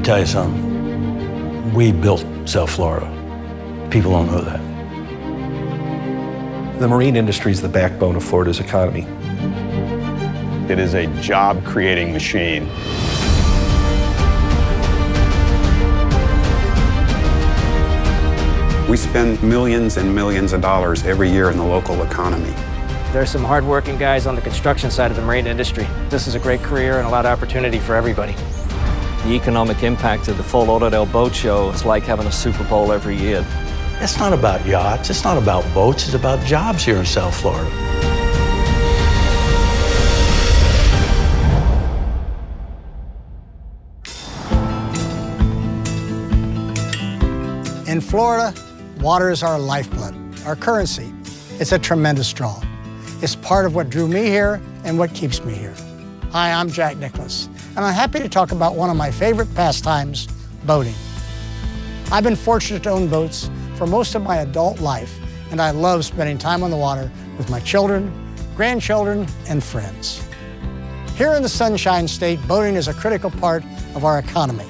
tell you something. We built South Florida. People don't know that. The marine industry is the backbone of Florida's economy. It is a job-creating machine. We spend millions and millions of dollars every year in the local economy. There's some hard-working guys on the construction side of the marine industry. This is a great career and a lot of opportunity for everybody. The economic impact of the Fort Lauderdale Boat Show is like having a Super Bowl every year. It's not about yachts, it's not about boats, it's about jobs here in South Florida. In Florida, water is our lifeblood, our currency. It's a tremendous draw. It's part of what drew me here and what keeps me here. Hi, I'm Jack Nicklaus, and I'm happy to talk about one of my favorite pastimes, boating. I've been fortunate to own boats for most of my adult life, and I love spending time on the water with my children, grandchildren, and friends. Here in the Sunshine State, boating is a critical part of our economy.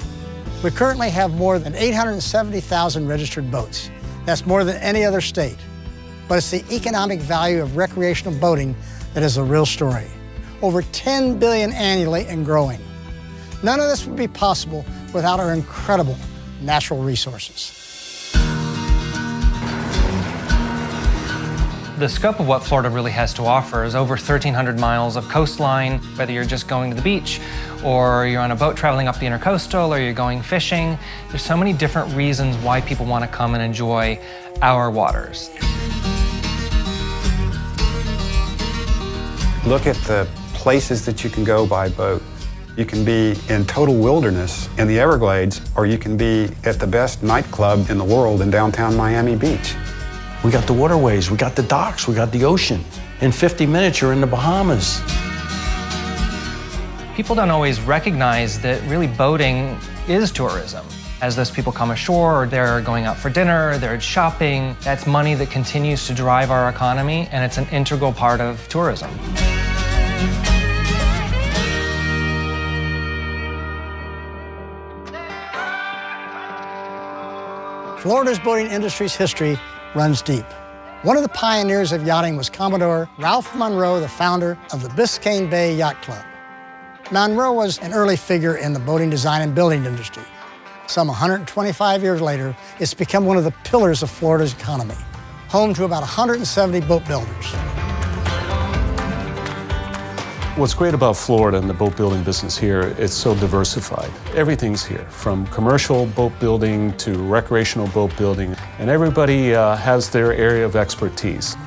We currently have more than 870,000 registered boats. That's more than any other state. But it's the economic value of recreational boating that is the real story. Over $10 billion annually and growing. None of this would be possible without our incredible natural resources. The scope of what Florida really has to offer is over 1,300 miles of coastline, whether you're just going to the beach or you're on a boat traveling up the intercoastal or you're going fishing. There's so many different reasons why people want to come and enjoy our waters. Look at the places that you can go by boat. You can be in total wilderness in the Everglades, or you can be at the best nightclub in the world in downtown Miami Beach. We got the waterways, we got the docks, we got the ocean. In 50 minutes, you're in the Bahamas. People don't always recognize that really boating is tourism. As those people come ashore, or they're going out for dinner, they're shopping, that's money that continues to drive our economy, and it's an integral part of tourism. Florida's boating industry's history runs deep. One of the pioneers of yachting was Commodore Ralph Monroe, the founder of the Biscayne Bay Yacht Club. Monroe was an early figure in the boating design and building industry. Some 125 years later, it's become one of the pillars of Florida's economy, home to about 170 boat builders. What's great about Florida and the boat building business here, it's so diversified. Everything's here, from commercial boat building to recreational boat building, and everybody has their area of expertise.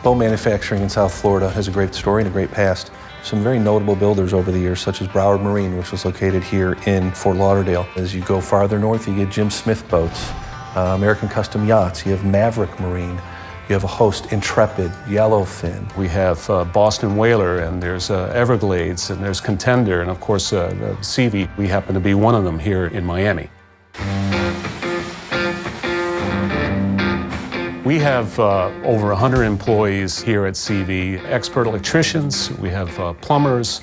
Boat manufacturing in South Florida has a great story and a great past. Some very notable builders over the years, such as Broward Marine, which was located here in Fort Lauderdale. As you go farther north, you get Jim Smith boats, American Custom Yachts, you have Maverick Marine, you have a host, Intrepid, Yellowfin. We have Boston Whaler, and there's Everglades, and there's Contender, and of course CV. We happen to be one of them here in Miami. We have over 100 employees here at CV, expert electricians, we have plumbers,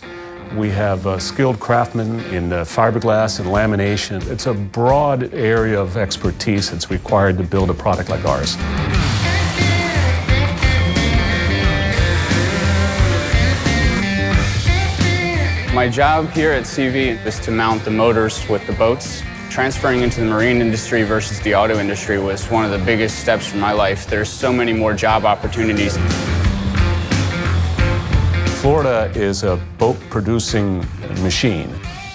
we have skilled craftsmen in fiberglass and lamination. It's a broad area of expertise that's required to build a product like ours. My job here at CV is to mount the motors with the boats. Transferring into the marine industry versus the auto industry was one of the biggest steps for my life. There's so many more job opportunities. Florida is a boat-producing machine.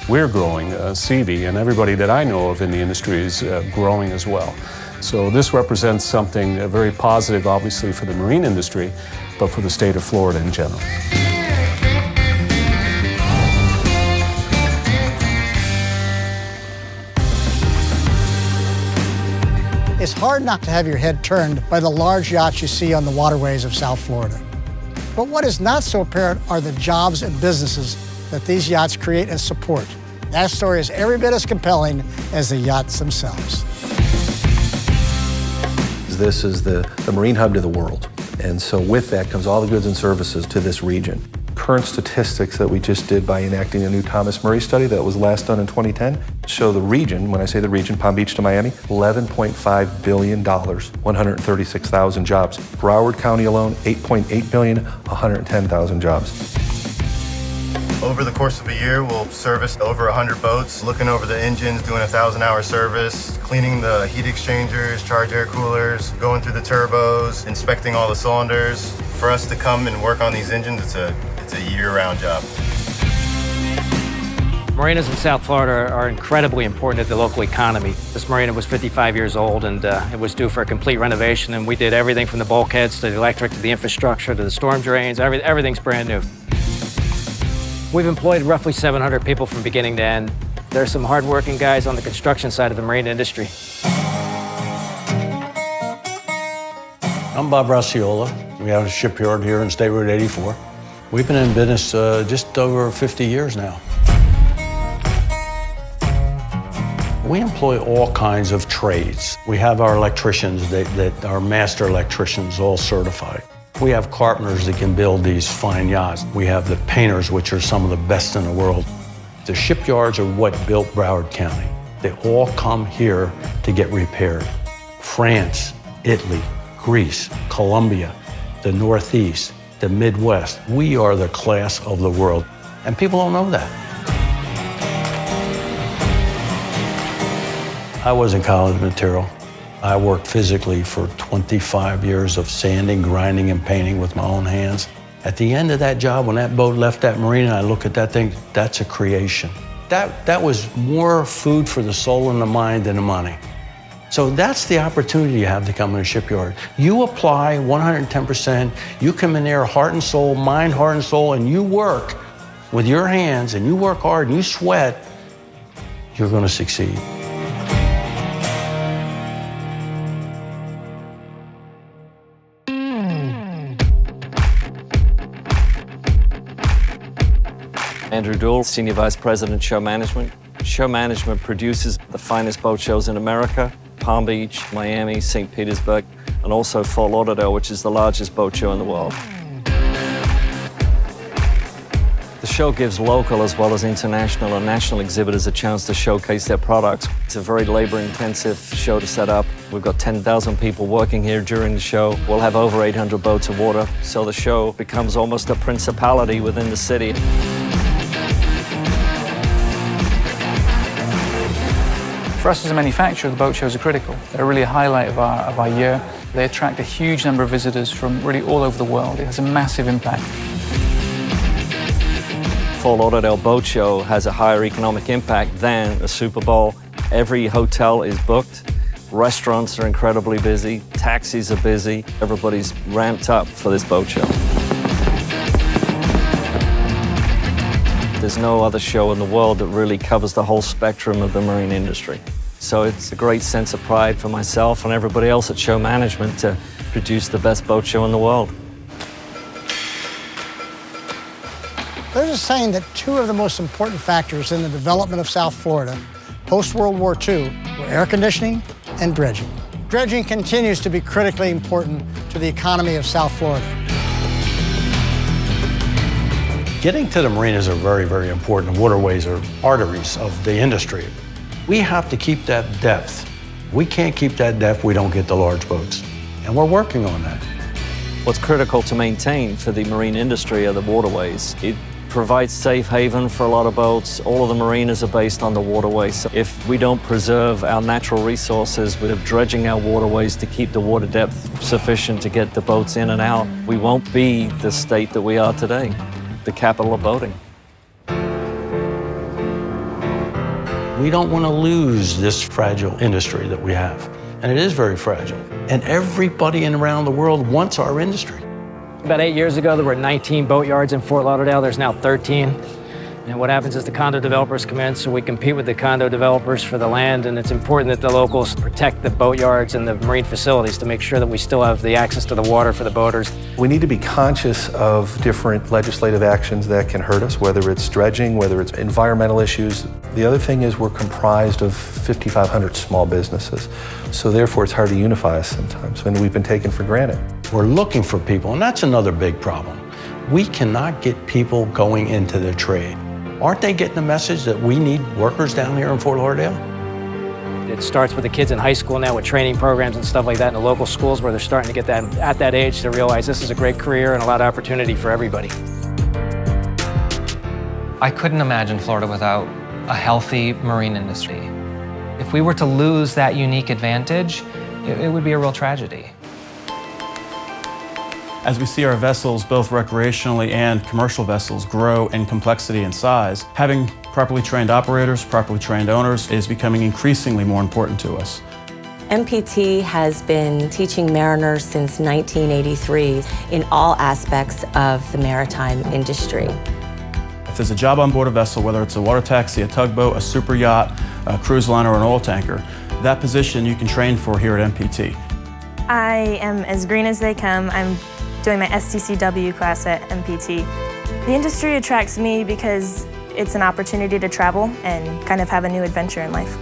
We're growing, CV, and everybody that I know of in the industry is growing as well. So this represents something very positive, obviously, for the marine industry, but for the state of Florida in general. It's hard not to have your head turned by the large yachts you see on the waterways of South Florida. But what is not so apparent are the jobs and businesses that these yachts create and support. That story is every bit as compelling as the yachts themselves. This is the marine hub to the world. And so with that comes all the goods and services to this region. current statistics that we just did by enacting a new Thomas Murray study that was last done in 2010 show the region, when I say the region, Palm Beach to Miami, $11.5 billion, 136,000 jobs. Broward County alone, $8.8 billion, 110,000 jobs. Over the course of a year, we'll service over 100 boats, looking over the engines, doing a 1,000-hour service, cleaning the heat exchangers, charge air coolers, going through the turbos, inspecting all the cylinders. For us to come and work on these engines, it's a year-round job. Marinas in South Florida are incredibly important to the local economy. This marina was 55 years old and it was due for a complete renovation, and we did everything from the bulkheads to the electric to the infrastructure to the storm drains. Everything's brand new. We've employed roughly 700 people from beginning to end. There's some hardworking guys on the construction side of the marine industry. I'm Bob Roscioli. We have a shipyard here in State Road 84. We've been in business just over 50 years now. We employ all kinds of trades. We have our electricians that are master electricians, all certified. We have carpenters that can build these fine yachts. We have the painters, which are some of the best in the world. The shipyards are what built Broward County. They all come here to get repaired. France, Italy, Greece, Colombia, the Northeast, the Midwest. We are the class of the world, and people don't know that. I wasn't college material. I worked physically for 25 years of sanding, grinding, and painting with my own hands. At the end of that job, when that boat left that marina, I look at that thing, that's a creation. That was more food for the soul and the mind than the money. So that's the opportunity you have to come in a shipyard. You apply 110%, you come in there heart and soul, mind, heart and soul, and you work with your hands, and you work hard, and you sweat, you're gonna succeed. Andrew DOOLE, Senior Vice President, Show Management. Show Management produces the finest boat shows in America, Palm Beach, Miami, St. Petersburg, and also Fort Lauderdale, which is the largest boat show in the world. The show gives local as well as international and national exhibitors a chance to showcase their products. It's a very labor-intensive show to set up. We've got 10,000 people working here during the show. We'll have over 800 boats of water, so the show becomes almost a principality within the city. For us as a manufacturer, the boat shows are critical. They're really a highlight of our year. They attract a huge number of visitors from really all over the world. It has a massive impact. Fort Lauderdale Boat Show has a higher economic impact than a Super Bowl. Every hotel is booked. Restaurants are incredibly busy. Taxis are busy. Everybody's ramped up for this boat show. There's no other show in the world that really covers the whole spectrum of the marine industry. So it's a great sense of pride for myself and everybody else at Show Management to produce the best boat show in the world. There's a saying that two of the most important factors in the development of South Florida post-World War II were air conditioning and dredging. Dredging continues to be critically important to the economy of South Florida. Getting to the marinas are very, very important. The waterways are arteries of the industry. We have to keep that depth. We can't keep that depth, we don't get the large boats. And we're working on that. What's critical to maintain for the marine industry are the waterways. It provides safe haven for a lot of boats. All of the marinas are based on the waterways. So if we don't preserve our natural resources with dredging our waterways to keep the water depth sufficient to get the boats in and out, we won't be the state that we are today, the capital of boating. We don't want to lose this fragile industry that we have. And it is very fragile. And everybody around the world wants our industry. About 8 years ago, there were 19 boatyards in Fort Lauderdale. There's now 13. And what happens is the condo developers come in, so we compete with the condo developers for the land, and it's important that the locals protect the boatyards and the marine facilities to make sure that we still have the access to the water for the boaters. We need to be conscious of different legislative actions that can hurt us, whether it's dredging, whether it's environmental issues. The other thing is we're comprised of 5,500 small businesses, so therefore it's hard to unify us sometimes, and we've been taken for granted. We're looking for people, and that's another big problem. We cannot get people going into the trade. Aren't they getting the message that we need workers down here in Fort Lauderdale? It starts with the kids in high school now with training programs and stuff like that in the local schools where they're starting to get that at that age to realize this is a great career and a lot of opportunity for everybody. I couldn't imagine Florida without a healthy marine industry. If we were to lose that unique advantage, it would be a real tragedy. As we see our vessels, both recreationally and commercial vessels, grow in complexity and size, having properly trained operators, properly trained owners is becoming increasingly more important to us. MPT has been teaching mariners since 1983 in all aspects of the maritime industry. If there's a job on board a vessel, whether it's a water taxi, a tugboat, a super yacht, a cruise liner, or an oil tanker, that position you can train for here at MPT. I am as green as they come. I'm doing my STCW class at MPT. The industry attracts me because it's an opportunity to travel and kind of have a new adventure in life.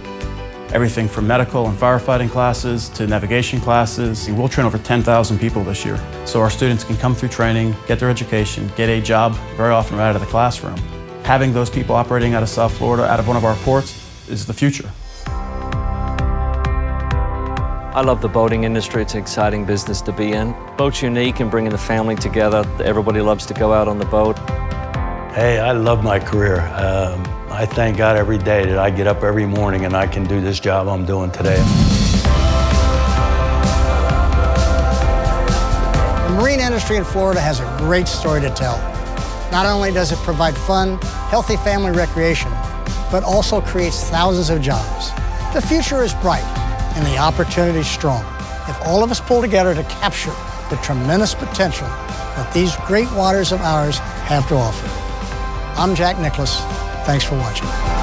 Everything from medical and firefighting classes to navigation classes. We'll train over 10,000 people this year. So our students can come through training, get their education, get a job very often right out of the classroom. Having those people operating out of South Florida, out of one of our ports, is the future. I love the boating industry. It's an exciting business to be in. Boat's unique in bringing the family together. Everybody loves to go out on the boat. Hey, I love my career. I thank God every day that I get up every morning and I can do this job I'm doing today. The marine industry in Florida has a great story to tell. Not only does it provide fun, healthy family recreation, but also creates thousands of jobs. The future is bright and the opportunity is strong if all of us pull together to capture the tremendous potential that these great waters of ours have to offer. I'm Jack Nicklaus. Thanks for watching.